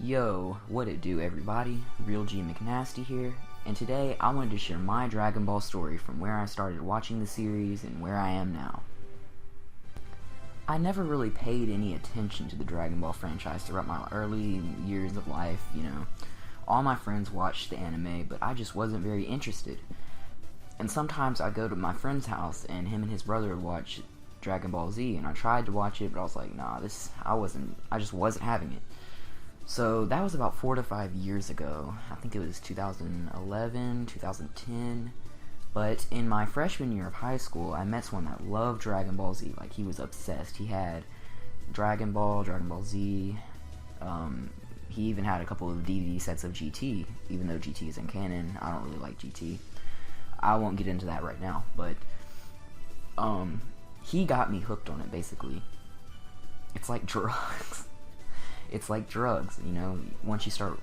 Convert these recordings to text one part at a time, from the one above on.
Yo, what it do everybody? Real G McNasty here, and today I wanted to share my Dragon Ball story from where I started watching the series and where I am now. I never really paid any attention to the Dragon Ball franchise throughout my early years of life, All my friends watched the anime, but I just wasn't very interested. And sometimes I'd go to my friend's house and him and his brother would watch Dragon Ball Z, and I tried to watch it, but I was like, nah, I just wasn't having it. So that was about 4 to 5 years ago. I think it was 2011, 2010. But in my freshman year of high school, I met someone that loved Dragon Ball Z. Like, he was obsessed. He had Dragon Ball Z. He even had a couple of DVD sets of GT, even though GT isn't canon. I don't really like GT. I won't get into that right now, but he got me hooked on it, basically. It's like drugs. It's like drugs, once you start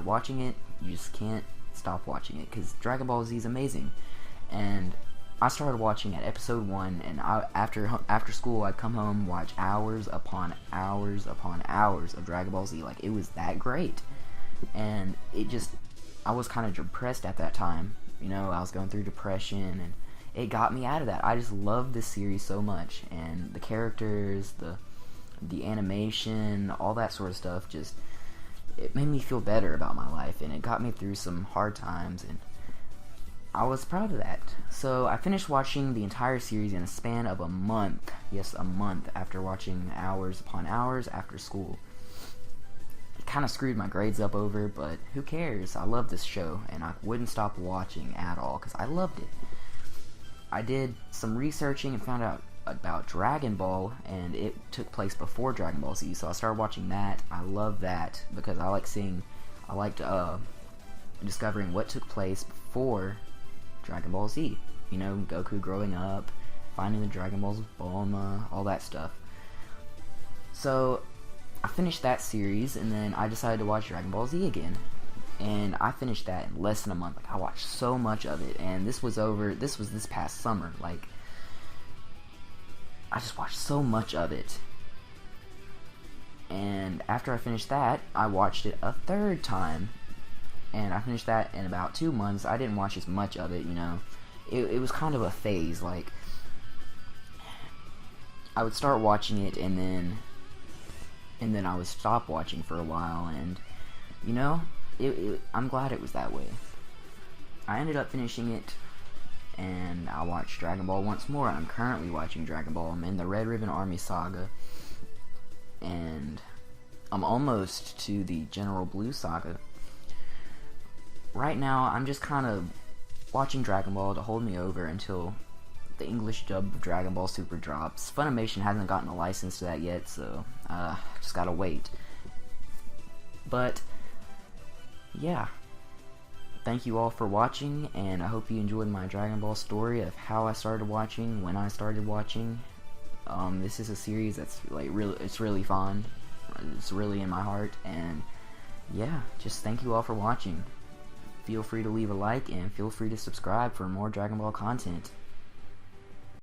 watching it, you just can't stop watching it, because Dragon Ball Z is amazing. And I started watching at episode 1, and after school, I'd come home, watch hours upon hours upon hours of Dragon Ball Z. Like, it was that great. And I was kind of depressed at that time, I was going through depression, and it got me out of that. I just loved this series so much, and the characters, the animation, all that sort of stuff, it made me feel better about my life, and it got me through some hard times, and I was proud of that. So I finished watching the entire series in a span of a month. Yes, a month, after watching hours upon hours after school. It kind of screwed my grades up over, but who cares? I love this show, and I wouldn't stop watching at all, because I loved it. I did some researching and found out about Dragon Ball, and it took place before Dragon Ball Z, so I started watching that. I love that because I liked discovering what took place before Dragon Ball Z. Goku growing up, finding the Dragon Balls with Bulma, all that stuff. So I finished that series, and then I decided to watch Dragon Ball Z again. And I finished that in less than a month. I watched so much of it, and this was this past summer. I just watched so much of it. And after I finished that, I watched it a third time. And I finished that in about 2 months. I didn't watch as much of it, It was kind of a phase. I would start watching it, and then I would stop watching for a while. And, I'm glad it was that way. I ended up finishing it, and I watched Dragon Ball once more. I'm currently watching Dragon Ball. I'm in the Red Ribbon Army Saga, and I'm almost to the General Blue Saga. Right now, I'm just kind of watching Dragon Ball to hold me over until the English dub of Dragon Ball Super drops. Funimation hasn't gotten a license to that yet, so just gotta wait. But yeah. Thank you all for watching, and I hope you enjoyed my Dragon Ball story of how I started watching, when I started watching. This is a series that's it's really fun. It's really in my heart, and yeah, just thank you all for watching. Feel free to leave a like, and feel free to subscribe for more Dragon Ball content.